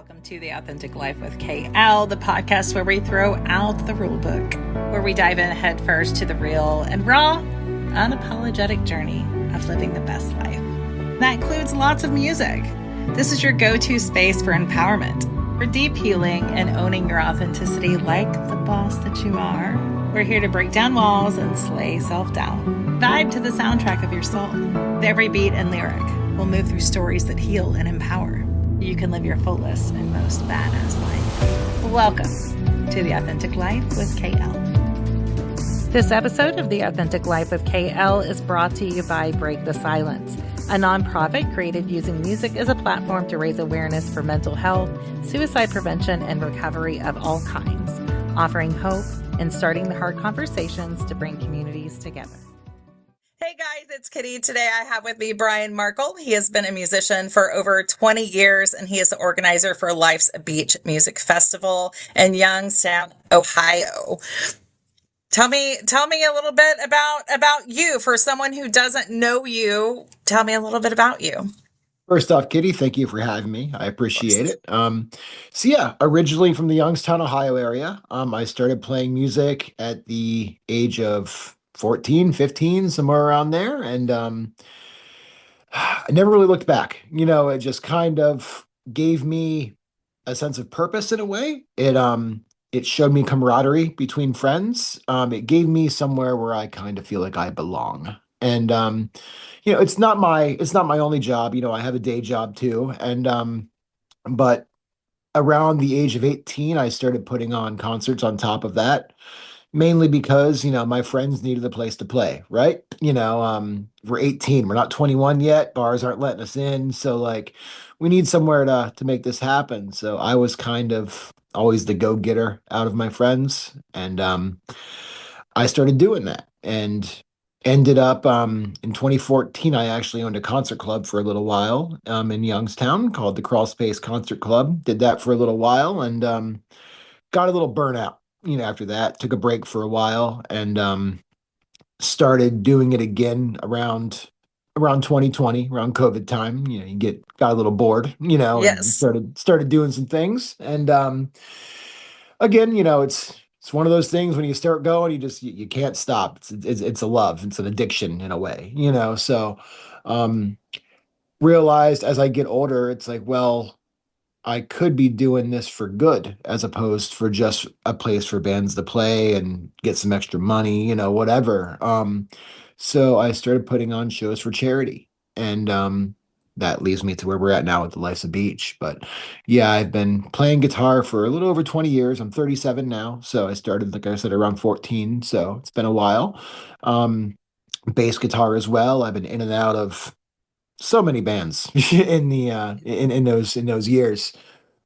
Welcome to The Authentic Life with KL, the podcast where we throw out the rule book, where we dive in head first to the real and raw, unapologetic journey of living the best life. That includes lots of music. This is your go-to space for empowerment, for deep healing and owning your authenticity like the boss that you are. We're here to break down walls and slay self-doubt. Vibe to the soundtrack of your soul. With every beat and lyric, we'll move through stories that heal and empower. You can live your fullest and most badass life. Welcome to The Authentic Life with KL. This episode of The Authentic Life with KL is brought to you by Break the Silence, a nonprofit created using music as a platform to raise awareness for mental health, suicide prevention, and recovery of all kinds, offering hope and starting the hard conversations to bring communities together. Hey guys, it's Kitty. Today I have with me Brian Markle. He has been a musician for over 20 years, and he is the organizer for Life's Beach Music Festival in Youngstown, Ohio. Tell me a little bit about you. For someone who doesn't know you, tell me a little bit about you. First off, Kitty, thank you for having me. I appreciate it. Originally from the Youngstown, Ohio area. I started playing music at the age of 14, 15, somewhere around there. And I never really looked back. It just kind of gave me a sense of purpose in a way. It showed me camaraderie between friends. It gave me somewhere where I kind of feel like I belong. And it's not my only job. I have a day job too. And but around the age of 18, I started putting on concerts on top of that. Mainly because, my friends needed a place to play, right? We're 18, we're not 21 yet. Bars aren't letting us in. So we need somewhere to make this happen. So I was kind of always the go-getter out of my friends. And I started doing that and ended up in 2014, I actually owned a concert club for a little while in Youngstown called the Crawl Space Concert Club. Did that for a little while and got a little burnout. After that, took a break for a while and started doing it again around 2020, around COVID time. You got a little bored, Yes. and started doing some things. And again, it's one of those things when you start going, you can't stop. It's a love, it's an addiction in a way, So realized as I get older, it's like, well, I could be doing this for good as opposed for just a place for bands to play and get some extra money, whatever. So I started putting on shows for charity and that leads me to where we're at now with the Life's Beach. But yeah, I've been playing guitar for a little over 20 years. I'm 37 now. So I started, like I said, around 14. So it's been a while. Bass guitar as well. I've been in and out of so many bands in the in those years,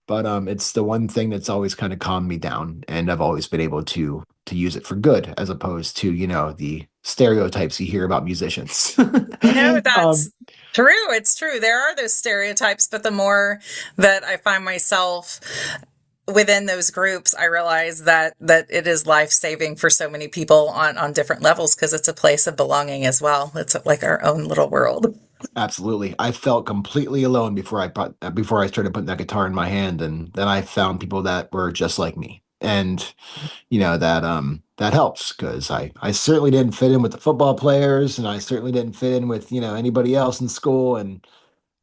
but it's the one thing that's always kind of calmed me down, and I've always been able to use it for good as opposed to the stereotypes you hear about musicians. That's true. It's true. There are those stereotypes, but the more that I find myself within those groups, I realize that it is life-saving for so many people on different levels because it's a place of belonging as well. It's like our own little world. Absolutely. I felt completely alone before I started putting that guitar in my hand, and then I found people that were just like me. And that helps because I certainly didn't fit in with the football players, and I certainly didn't fit in with anybody else in school, and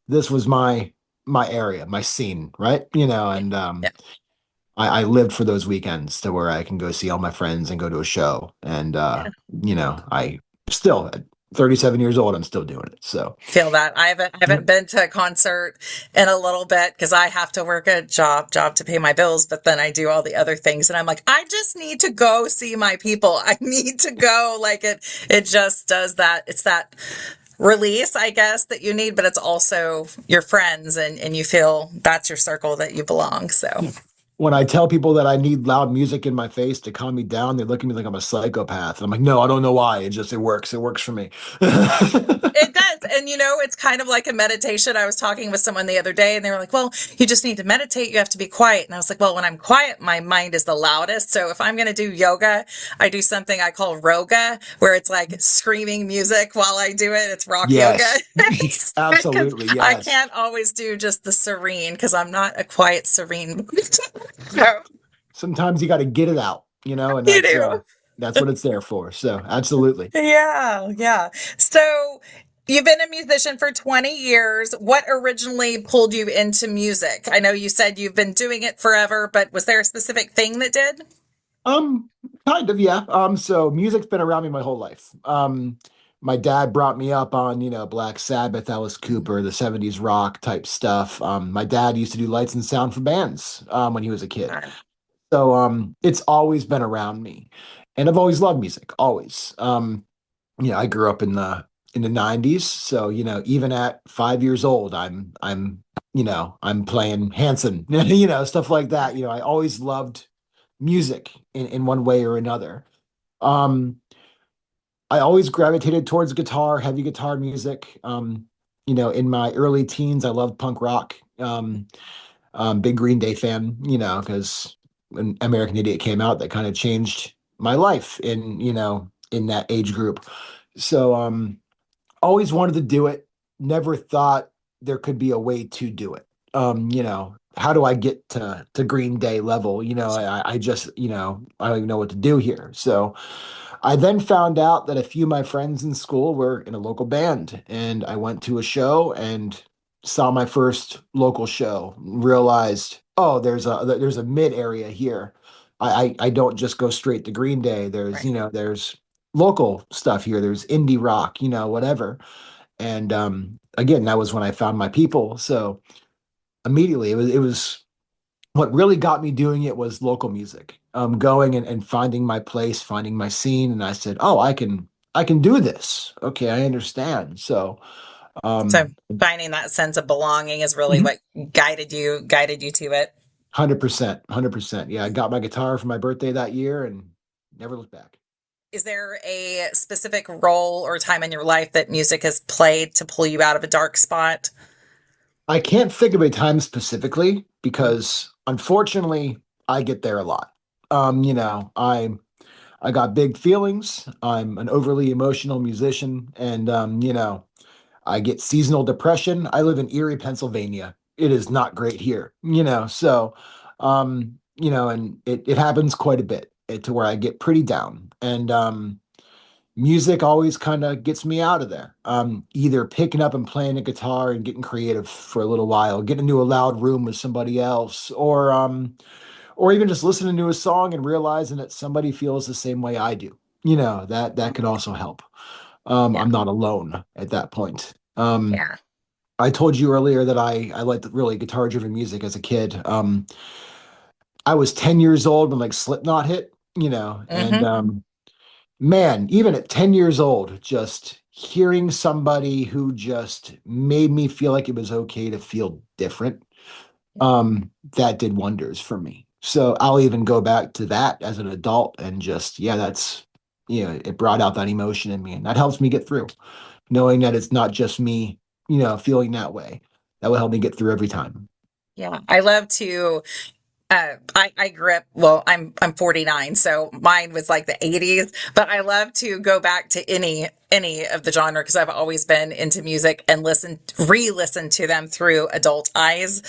this was my area, my scene, right? And Yeah. I lived for those weekends to where I can go see all my friends and go to a show. And, I still at 37 years old, I'm still doing it. So Feel that. I haven't been to a concert in a little bit because I have to work a job to pay my bills, but then I do all the other things and I'm like, I just need to go see my people. I need to go. It just does that. It's that release, I guess, that you need, but it's also your friends and you feel that's your circle that you belong. So When I tell people that I need loud music in my face to calm me down, they look at me like I'm a psychopath. I'm like, no, I don't know why. It works. It works for me. It does. And it's kind of like a meditation. I was talking with someone the other day and they were like, well, you just need to meditate. You have to be quiet. And I was like, well, when I'm quiet, my mind is the loudest. So if I'm going to do yoga, I do something I call roga, where it's like screaming music while I do it. It's rock yoga. Yes, Because absolutely. I Yes. can't always do just the serene because I'm not a quiet, serene. So, Sometimes you got to get it out, and you do. that's what it's there for. So, absolutely. Yeah, yeah. So you've been a musician for 20 years. What originally pulled you into music? I know you said you've been doing it forever, but was there a specific thing that did? Um, Kind of, yeah. So music's been around me my whole life. My dad brought me up on, Black Sabbath, Alice Cooper, the 70s rock type stuff. My dad used to do lights and sound for bands, when he was a kid. So, it's always been around me. And I've always loved music, always. I grew up in the 90s, so, even at 5 years old, I'm playing Hanson, stuff like that. I always loved music in one way or another. Um, I always gravitated towards guitar, heavy guitar music. In my early teens, I loved punk rock. Big Green Day fan, because when American Idiot came out, that kind of changed my life in that age group. So, always wanted to do it. Never thought there could be a way to do it. How do I get to Green Day level? I just, I don't even know what to do here. So I then found out that a few of my friends in school were in a local band, and I went to a show and saw my first local show, realized, oh, there's a mid area here. I don't just go straight to Green Day. There's, Right. there's local stuff here. There's indie rock, whatever. And again, that was when I found my people. So immediately it was what really got me doing it was local music. Going and finding my place, finding my scene. And I said, oh, I can do this. Okay, I understand. So So um finding that sense of belonging is really mhm, what guided you to it. 100%, 100%. Yeah, I got my guitar for my birthday that year and never looked back. Is there a specific role or time in your life that music has played to pull you out of a dark spot? I can't think of a time specifically because unfortunately I get there a lot. I got big feelings. I'm an overly emotional musician, and I get seasonal depression. I live in Erie, Pennsylvania. It is not great here, so and it happens quite a bit to where I get pretty down. And music always kind of gets me out of there. Either picking up and playing a guitar and getting creative for a little while, getting into a loud room with somebody else, or even just listening to a song and realizing that somebody feels the same way I do. That could also help. Yeah. I'm not alone at that point. Yeah. I told you earlier that I liked really guitar driven music as a kid. I was 10 years old when like Slipknot hit, and Hmm. man, even at 10 years old, just hearing somebody who just made me feel like it was okay to feel different, that did wonders for me. So I'll even go back to that as an adult and just, yeah, it brought out that emotion in me, and that helps me get through, knowing that it's not just me, feeling that way. That will help me get through every time. Yeah. I love to I grew up, well, I'm 49, so mine was like the 80s, but I love to go back to any of the genre because I've always been into music and re-listen to them through adult eyes.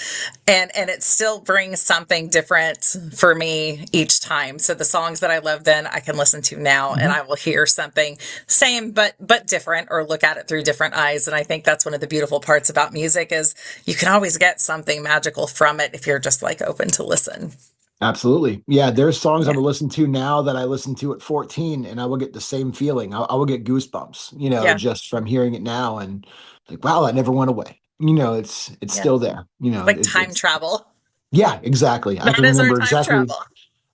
And it still brings something different for me each time. So the songs that I love then I can listen to now and Mhm. I will hear something same but different or look at it through different eyes. And I think that's one of the beautiful parts about music is you can always get something magical from it if you're just like open to listen. Absolutely. Yeah, there's songs I Yeah. will listen to now that I listened to at 14, and I will get the same feeling. I will get goosebumps, Yeah. just from hearing it now, and like, wow, that never went away. It's Yeah. still there. Like time It's travel. yeah, exactly. That is our time travel.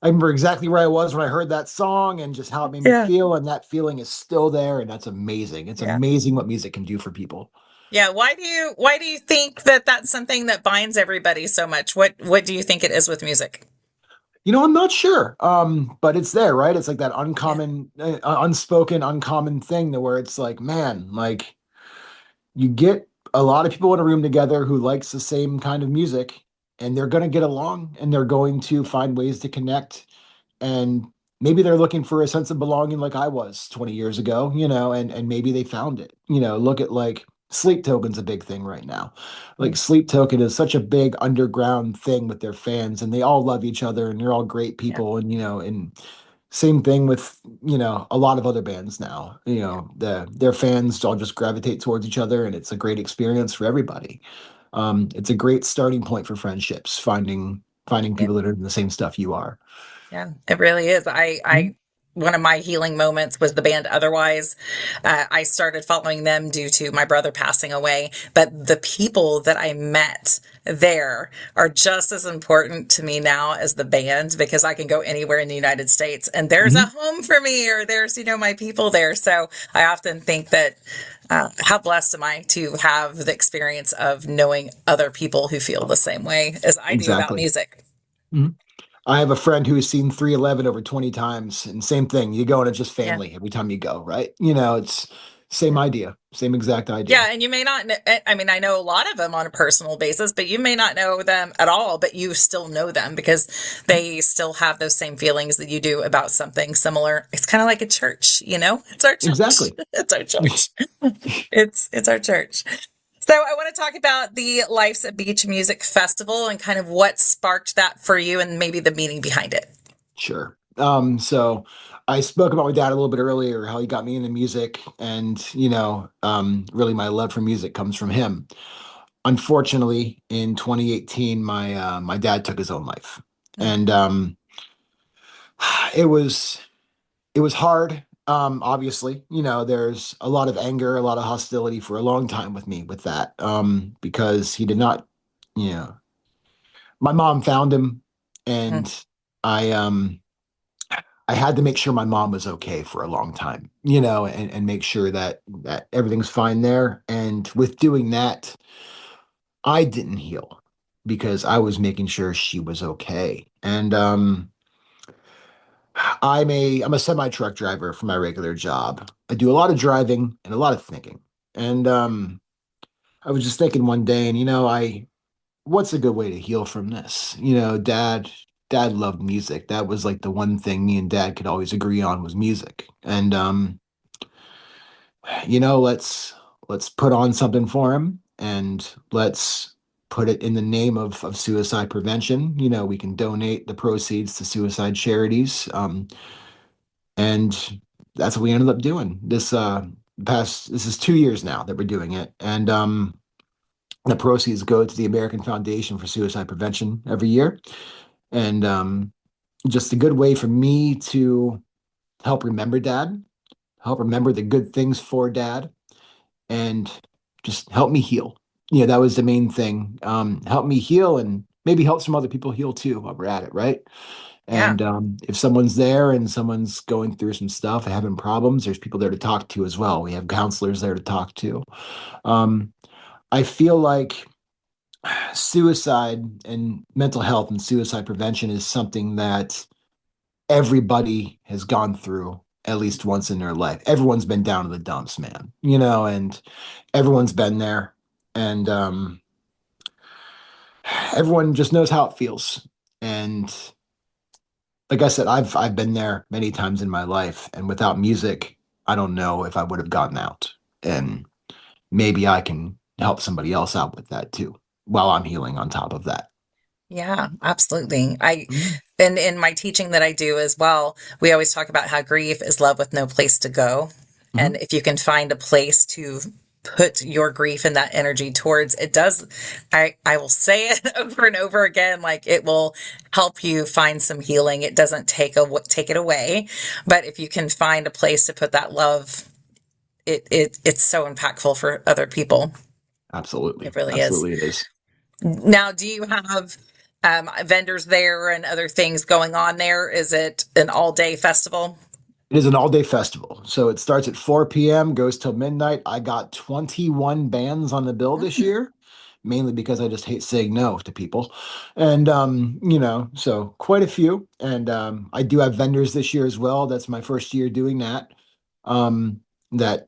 I remember exactly where I was when I heard that song and just how it made me Yeah. feel, and that feeling is still there, and that's amazing. It's Yeah. amazing what music can do for people. Yeah. Why do you think that that's something that binds everybody so much? What do you think it is with music? I'm not sure. But it's there, right? It's like that Yeah. uncommon, unspoken, uncommon thing to where it's like, man, like you get a lot of people in a room together who likes the same kind of music, and they're going to get along and they're going to find ways to connect. And maybe they're looking for a sense of belonging like I was 20 years ago, and maybe they found it. Look at like Sleep Token's a big thing right now. Like Mm. Sleep Token is such a big underground thing with their fans, and they all love each other and they're all great Yeah. people. And same thing with, a lot of other bands now. Yeah. Their fans all just gravitate towards each other, and it's a great experience for everybody. It's a great starting point for friendships, finding Yeah. people that are in the same stuff you are. Yeah, it really is. Mhm. One of my healing moments was the band Otherwise. I started following them due to my brother passing away, but the people that I met there are just as important to me now as the band because I can go anywhere in the United States and there's a Mhm. home for me or there's, my people there. So I often think that how blessed am I to have the experience of knowing other people who feel the same way as I do about Exactly. music. Mhm. I have a friend who's seen 311 over 20 times, and same thing. You go and it's just Yeah. family every time you go, right? It's same Yeah. idea, same exact idea. Yeah, and you may not, I mean, I know a lot of them on a personal basis, but you may not know them at all, but you still know them because they still have those same feelings that you do about something similar. It's kind of like a church, It's our church. Exactly. It's our church. It's our church. So I want to talk about the Life's a Beach Music Festival and kind of what sparked that for you and maybe the meaning behind it. Sure. So I spoke about my dad a little bit earlier, how he got me into music, and really my love for music comes from him. Unfortunately, in 2018, my dad took his own life, Mm, and it was it was hard. Obviously, there's a lot of anger, a lot of hostility for a long time with me with that, because he did not, you know, my mom found him, mm, and I I had to make sure my mom was okay for a long time, and make sure that everything's fine there. And with doing that, I didn't heal because I was making sure she was okay. And I'm a semi truck driver for my regular job. I do a lot of driving and a lot of thinking. And I was just thinking one day, and I what's a good way to heal from this? Dad loved music. That was like the one thing me and dad could always agree on was music. And let's put on something for him, and let's put it in the name of suicide prevention. We can donate the proceeds to suicide charities. And that's what we ended up doing. This is 2 years now that we're doing it. And the proceeds go to the American Foundation for Suicide Prevention every year. And just a good way for me to help remember dad, help remember the good things for dad, and just help me heal. That was the main thing. Help me heal and maybe help some other people heal too while we're at it, right? yeah. And if someone's there and someone's going through some stuff and having problems, there's people there to talk to as well. We have counselors there to talk to. Um, I feel like suicide and mental health and suicide prevention is something that everybody has gone through at least once in their life. Everyone's been down to the dumps, man, and everyone's been there. And everyone just knows how it feels. And like I said, I've been there many times in my life, and without music, I don't know if I would have gotten out. And maybe I can help somebody else out with that too, while I'm healing on top of that. Yeah, absolutely. I Mhm. and in my teaching that I do as well, we always talk about how grief is love with no place to go. And Mhm. if you can find a place to put your grief and that energy towards, it does, I will say it over and over again, like it will help you find some healing. It doesn't take it away, but if you can find a place to put that love, it's so impactful for other people. It Absolutely. really is. Absolutely it is. Now, do you have vendors there and other things going on there? Is it an all day festival? It is an all-day festival. So it starts at 4 p.m., goes till midnight. I got 21 bands on the bill this year. mainly because I just hate saying no to people. And so quite a few. And I do have vendors this year as well. That's my first year doing that. That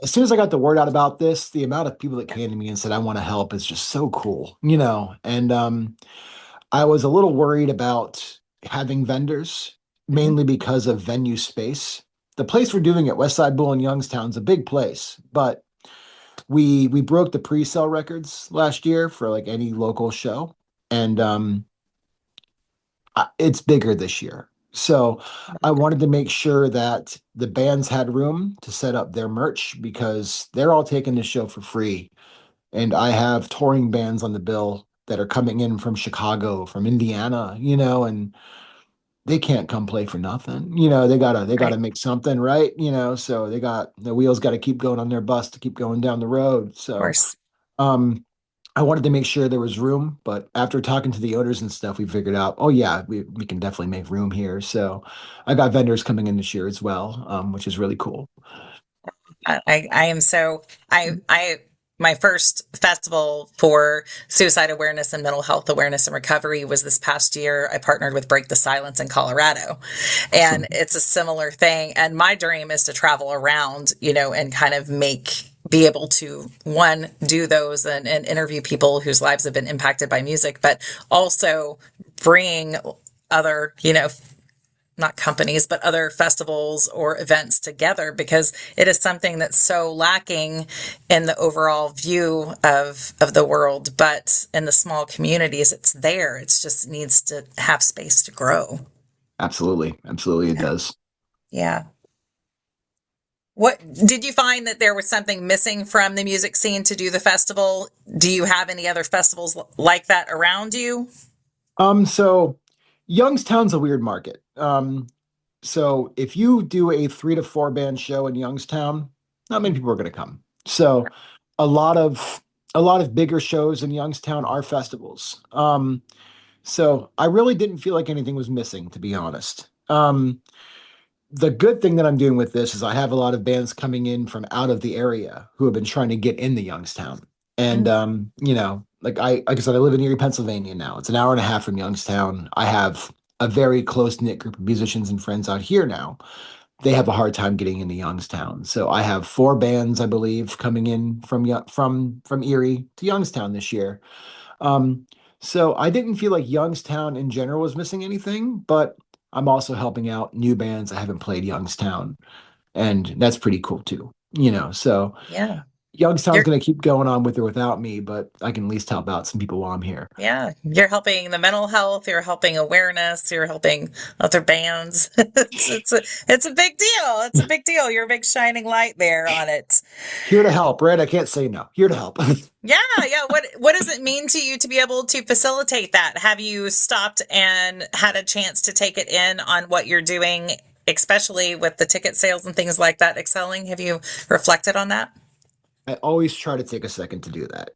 as soon as I got the word out about this, the amount of people that came to me and said, I want to help is just so cool, And I was a little worried about having vendors, Mhm. mainly because of venue space. The place we're doing at Westside Bull in Youngstown's a big place, but we broke the pre-sale records last year for like any local show, and it's bigger this year. So I wanted to make sure that the bands had room to set up their merch because they're all taking the show for free. And I have touring bands on the bill that are coming in from Chicago, from Indiana, and they can't come play for nothing. They gotta Right. make something, right? So they got the wheels got to keep going on their bus to keep going down the road. Of So course. um I wanted to make sure there was room, but after talking to the owners and stuff, we figured out, oh yeah, we can definitely make room here. So I got vendors coming in this year as well, which is really cool. I am so I my first festival for suicide awareness and mental health awareness and recovery was this past year. I partnered with Break the Silence in Colorado, and Awesome. it's a similar thing. And my dream is to travel around, and kind of be able to one do those and interview people whose lives have been impacted by music, but also bring other, not companies, but other festivals or events together, because it is something that's so lacking in the overall view of the world. But in the small communities, it's there. It's just needs to have space to grow. Absolutely. Absolutely, it Yeah. does. Yeah. What did you find that there was something missing from the music scene to do the festival? Do you have any other festivals like that around you? So Youngstown's a weird market. So if you do a 3 to 4 band show in Youngstown, not many people are going to come. So a lot of a lot of bigger shows in Youngstown are festivals. So I really didn't feel like anything was missing, to be honest. The good thing that I'm doing with this is I have a lot of bands coming in from out of the area who have been trying to get into Youngstown. And Mm. like I said, I live in Erie, Pennsylvania now. It's an hour and a half from Youngstown. I have a very close-knit group of musicians and friends out here now. They have a hard time getting into Youngstown. So I have 4 bands, I believe, coming in from Erie to Youngstown this year. Um, so I didn't feel like Youngstown in general was missing anything, but I'm also helping out new bands that haven't played Youngstown, and that's pretty cool too. So Yeah. Youngstown's You're going to keep going on with or without me, but I can at least help out some people while I'm here. Yeah, you're helping the mental health, you're helping awareness, you're helping other bands. It's a big deal. It's a big deal. You're a big shining light there on it. Here to help, right? I can't say no. Here to help. Yeah, yeah. What does it mean to you to be able to facilitate that? Have you stopped and had a chance to take it in on what you're doing, especially with the ticket sales and things like that excelling? Have you reflected on that? I always try to take a second to do that.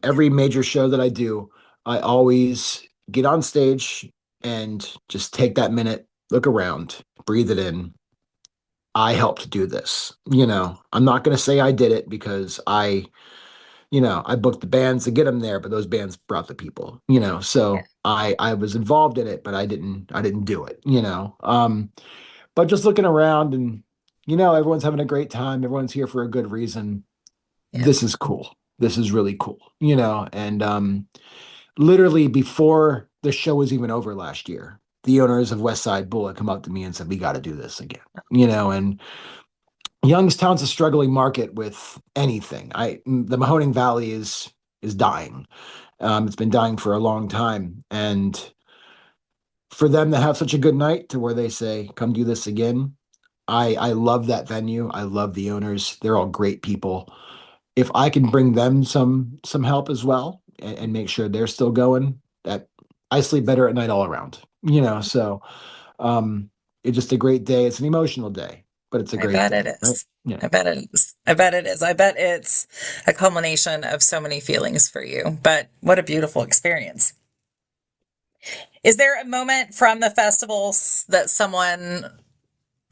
Every major show that I do, I always get on stage and just take that minute, look around, breathe it in. I helped do this. I'm not going to say I did it because I booked the bands to get them there, but those bands brought the people, Yeah. so I was involved in it, but I didn't do it. But just looking around and, everyone's having a great time. Everyone's here for a good reason. Yeah. This is cool. This is really cool, and literally before the show was even over last year, the owners of West Side Bull had come up to me and said, we got to do this again, and Youngstown's a struggling market with anything. The Mahoning Valley is dying. It's been dying for a long time, and for them to have such a good night to where they say, "Come do this again." I love that venue. I love the owners. They're all great people. If I can bring them some help as well and make sure they're still going, that I sleep better at night all around. So it's just a great day. It's an emotional day, but it's a I great bet it day, right? is. Yeah. I bet it is. I bet it is. I bet it's a culmination of so many feelings for you. But what a beautiful experience. Is there a moment from the festivals that someone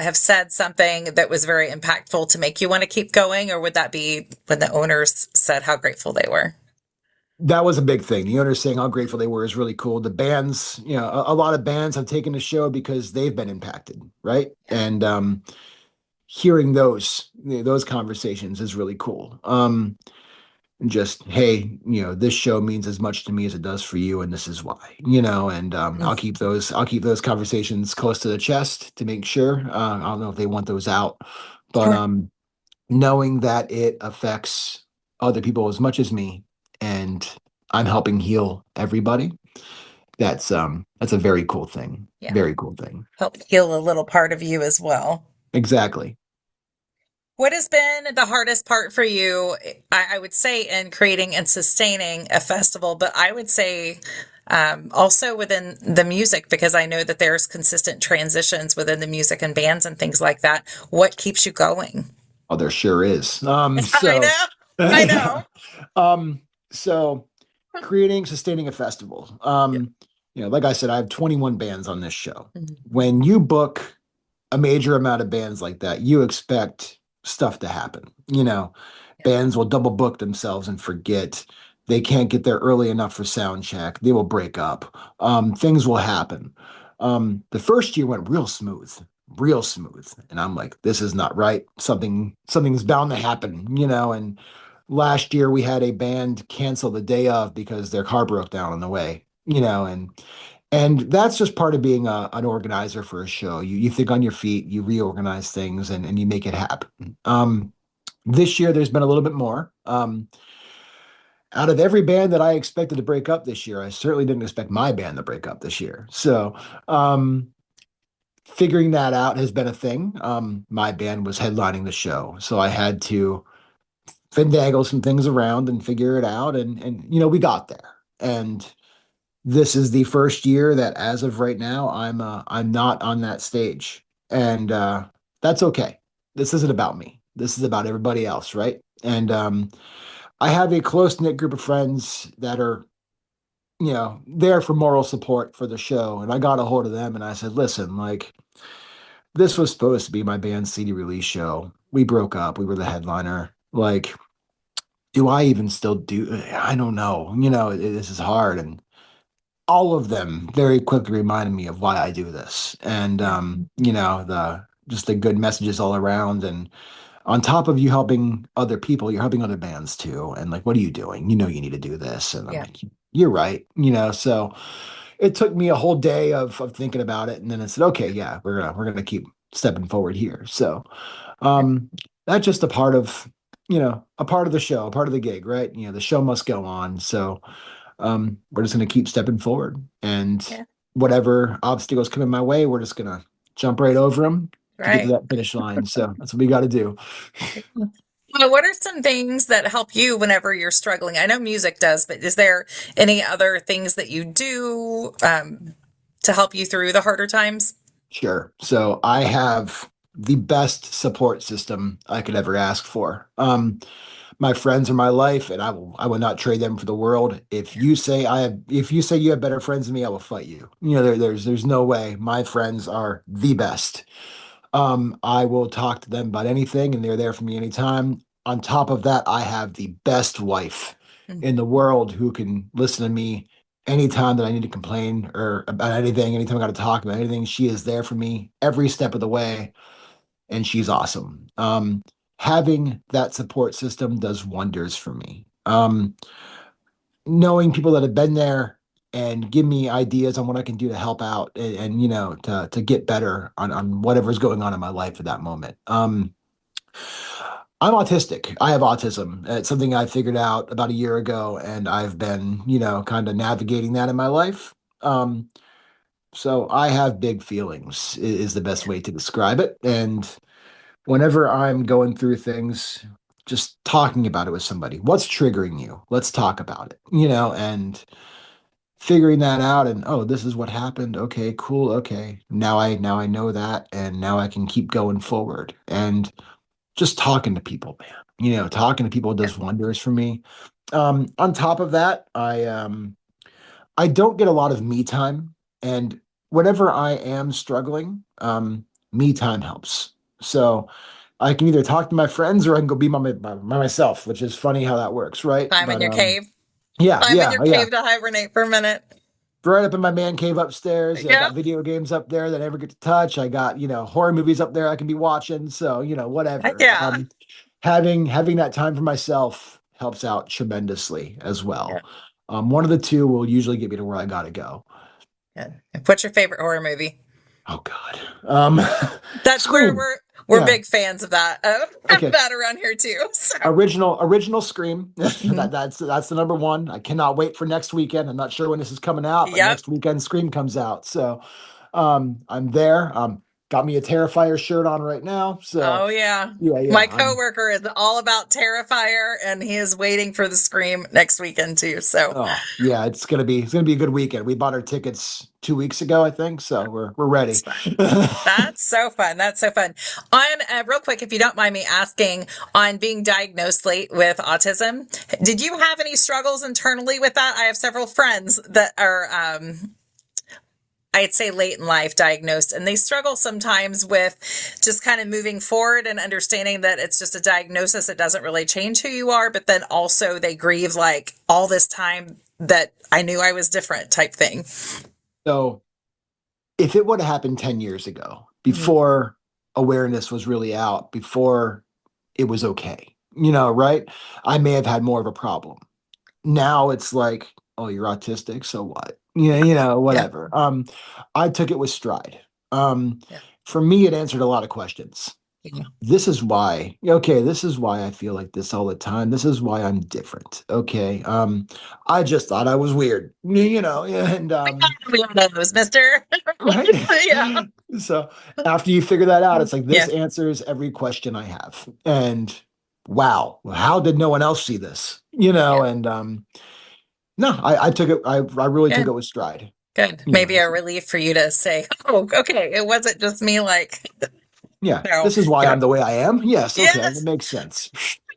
have said something that was very impactful to make you want to keep going? Or would that be when the owners said how grateful they were? That was a big thing. The owners saying how grateful they were is really cool. The bands, a lot of bands have taken the show because they've been impacted, right? And hearing those conversations is really cool. And just, hey, this show means as much to me as it does for you, and this is why, and I'll keep those conversations close to the chest to make sure. I don't know if they want those out, but Sure. knowing that it affects other people as much as me, and I'm helping heal everybody, that's a very cool thing. Yeah. Very cool thing. Help heal a little part of you as well. Exactly. What has been the hardest part for you? I would say in creating and sustaining a festival, but I would say also within the music, because I know that there's consistent transitions within the music and bands and things like that. What keeps you going? Oh, there sure is. I know. I know. Yeah. Um, so creating, sustaining a festival. Yeah. Like I said, I have 21 bands on this show. Mhm. When you book a major amount of bands like that, you expect stuff to happen. Yeah. Bands will double book themselves and forget. They can't get there early enough for sound check. They will break up. Things will happen. The first year went real smooth, real smooth. And I'm like, this is not right. Something's bound to happen, and last year we had a band cancel the day of because their car broke down on the way, and that's just part of being an organizer for a show. You think on your feet, you reorganize things, and you make it happen. This year, there's been a little bit more. Out of every band that I expected to break up this year, I certainly didn't expect my band to break up this year. So, figuring that out has been a thing. My band was headlining the show, so I had to finagle some things around and figure it out, and we got there. And this is the first year that, as of right now, I'm not on that stage, and that's okay. This isn't about me. This is about everybody else, right? And I have a close knit group of friends that are, there for moral support for the show, and I got a hold of them and I said, listen, like, this was supposed to be my band's CD release show. We broke up. We were the headliner. Like, do I even still do? I don't know. This is hard, and all of them very quickly reminded me of why I do this. And Yeah. the just the good messages all around. And on top of you helping other people, you're helping other bands too. And like, what are you doing? You need to do this. And I'm Yeah. like, you're right. So it took me a whole day of thinking about it. And then I said, okay, yeah, we're gonna keep stepping forward here. So um that's just a part of the show, a part of the gig, right? The show must go on. So we're just going to keep stepping forward, and Yeah. whatever obstacles come in my way, we're just going to jump right over them to get to Right. that finish line. So that's what we got to do. Well, what are some things that help you whenever you're struggling? I know music does, but is there any other things that you do to help you through the harder times? Sure. So I have the best support system I could ever ask for. My friends are my life, and I will not trade them for the world. If you say you have better friends than me, I will fight you. There's no way. My friends are the best. I will talk to them about anything, and they're there for me anytime. On top of that, I have the best wife Mm. in the world who can listen to me anytime that I need to complain or about anything, anytime I got to talk about anything. She is there for me every step of the way, and she's awesome. Having that support system does wonders for me. Knowing people that have been there and give me ideas on what I can do to help out, and to get better on whatever's going on in my life at that moment. I'm autistic. I have autism. It's something I figured out about a year ago, and I've been, kind of navigating that in my life. Um, so I have big feelings is the best Yeah. way to describe it. And whenever I'm going through things, just talking about it with somebody, what's triggering you? Let's talk about it, and figuring that out, and oh, this is what happened. Okay, cool. Okay. Now I know that, and now I can keep going forward. And just talking to people, man. Talking to people Yeah. does wonders for me. On top of that, I don't get a lot of me time, and whenever I am struggling, me time helps. So I can either talk to my friends or I can go be by myself, which is funny how that works, right? Time in But your cave. Yeah, I'm in yeah, your yeah. cave to hibernate for a minute. Right up in my man cave upstairs. I Yep. got video games up there that I never get to touch. I got, horror movies up there I can be watching. So, whatever. Yeah. Having that time for myself helps out tremendously as Yeah. well. One of the two will usually get me to where I gotta go. Good. What's your favorite horror movie? Oh God. Um, That's where Scream. we're Yeah. big fans of that Okay. that around here too. So Original Scream. mhm. That's the number one. I cannot wait for next weekend. I'm not sure when this is coming out, but Yep. next weekend Scream comes out. So I'm there. Got me a Terrifier shirt on right now. So Oh yeah. yeah, yeah. My coworker is all about Terrifier and he is waiting for the Scream next weekend too. So Oh yeah, it's gonna be a good weekend. We bought our tickets 2 weeks ago, I think. So we're that's ready. fun. That's so fun. That's so fun. On real quick, if you don't mind me asking, on being diagnosed late with autism, did you have any struggles internally with that? I have several friends that are I'd say late in life diagnosed, and they struggle sometimes with just kind of moving forward and understanding that it's just a diagnosis. It doesn't really change who you are, but then also they grieve like all this time that I knew I was different type thing. So if it would have happened 10 years ago, Mhm. before awareness was really out, before it was okay, right? I may have had more of a problem. Now it's like, oh, you're autistic, so what? Yeah. Whatever. I took it with stride. Um, Yeah. for me, it answered a lot of questions. Yeah. This is why I feel like this all the time. This is why I'm different. Okay. I just thought I was weird, and We all know those, mister. right. Yeah. So after you figure that out, it's like this Yeah. answers every question I have. And wow, how did no one else see this? Yeah. And no, I took it, I really took Good. it with stride. Good. You know, Maybe a relief for you to say, oh, okay, it wasn't just me like, yeah, no. this is why Yeah. I'm the way I am. Yes, okay, that Yes. makes sense.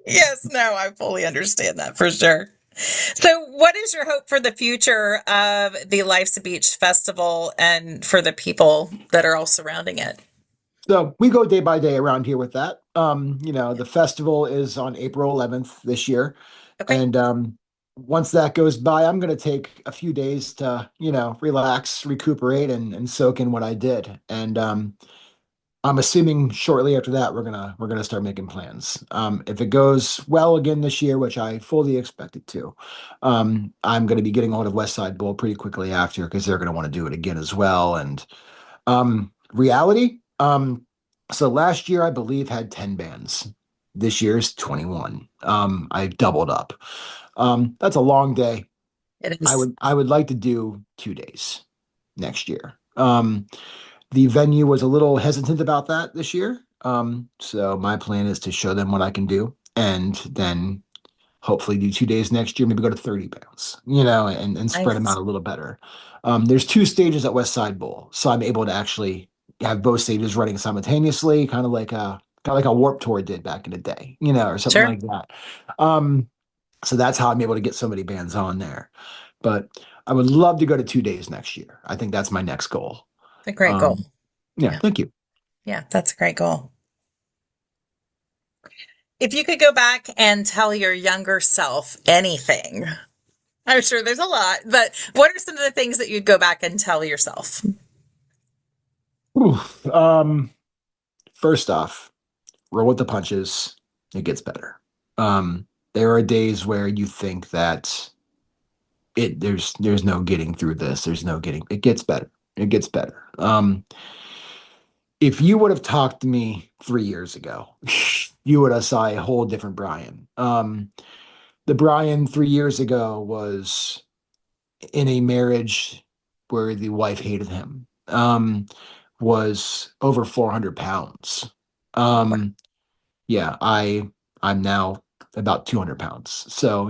Yes. No, I fully understand that for sure. So, what is your hope for the future of the Life's a Beach Festival and for the people that are all surrounding it? So we go day by day around here with that. The festival is on April 11th this year. Okay. And once that goes by, I'm going to take a few days to, relax, recuperate, and soak in what I did. And I'm assuming shortly after that, we're gonna start making plans. If it goes well again this year, which I fully expect it to, I'm going to be getting a hold of West Side Bowl pretty quickly after because they're going to want to do it again as well. And reality. So last year I believe had 10 bands. This year's 21. I doubled up. That's a long day. It I is. would I would like to do 2 days next year. The venue was a little hesitant about that this year. So my plan is to show them what I can do and then hopefully do 2 days next year, maybe go to 30 pounds, and spread them out Nice. a little better. There's two stages at West Side Bowl, so I'm able to actually have both stages running simultaneously, kind of like a Warp Tour did back in the day, or something Sure. like that. Um, so that's how I'm able to get so many bands on there. But I would love to go to 2 days next year. I think that's my next goal. A great goal. Um, yeah, Yeah. thank you. Yeah. That's a great goal. If you could go back and tell your younger self anything, I'm sure there's a lot, but what are some of the things that you'd go back and tell yourself? Oof. First off, roll with the punches. It gets better. There are days where you think that there's no getting through this. There's no getting. It gets better. It gets better. If you would have talked to me 3 years ago, you would have saw a whole different Brian. The Brian 3 years ago was in a marriage where the wife hated him. Was over 400 pounds. Um, yeah, I'm now about 200 pounds. So,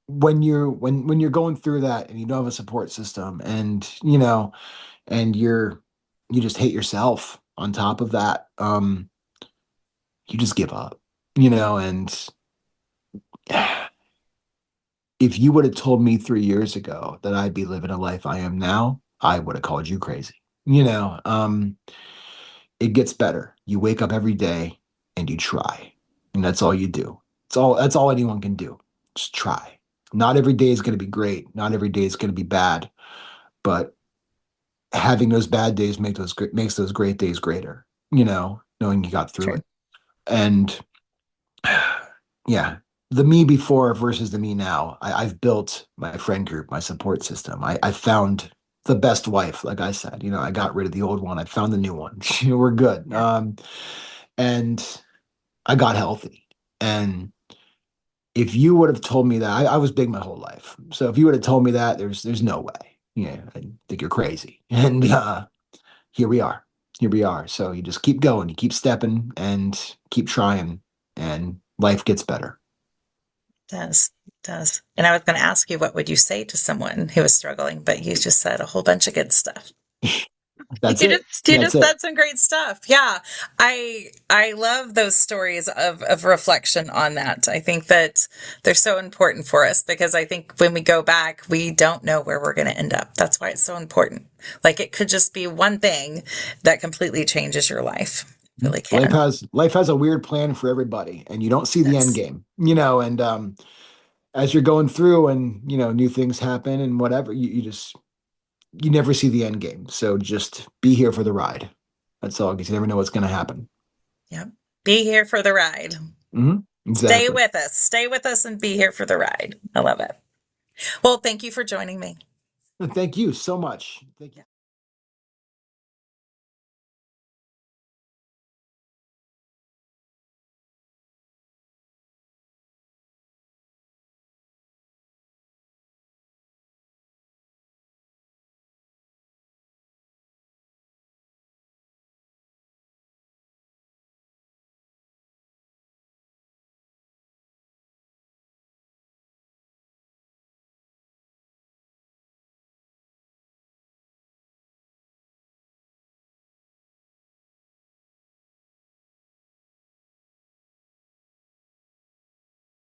when you're going through that and you don't have a support system and, and you just hate yourself on top of that, you just give up, and if you would have told me 3 years ago that I'd be living a life I am now, I would have called you crazy. It gets better. You wake up every day and you try, and that's all you do. That's all anyone can do. Just try. Not every day is going to be great. Not every day is going to be bad, but having those bad days makes those great days greater, knowing you got through True. it. And yeah, the me before versus the me now. I've built my friend group, my support system. I found the best wife, like I said. I got rid of the old one. I found the new one. We're good. Yeah. And I got healthy. And if you would have told me that, I was big my whole life. So if you would have told me that, there's no way. Yeah, I think you're crazy. And here we are. Here we are. So you just keep going, you keep stepping and keep trying, and life gets better. Does. Does. And I was going to ask you, what would you say to someone who is struggling, but you just said a whole bunch of good stuff. That's it. You That's just it. said some great stuff. Yeah. I love those stories of reflection on that. I think that they're so important for us because I think when we go back, we don't know where we're going to end up. That's why it's so important. Like it could just be one thing that completely changes your life. It really Life can. has life has a weird plan for everybody, and you don't see the end Yes. game, and as you're going through and new things happen and whatever, you never see the end game. So just be here for the ride. That's all, because you never know what's going to happen. Yep. Be here for the ride. Stay Exactly. with us. Stay with us and be here for the ride. I love it. Well, thank you for joining me. Thank you so much. Thank you.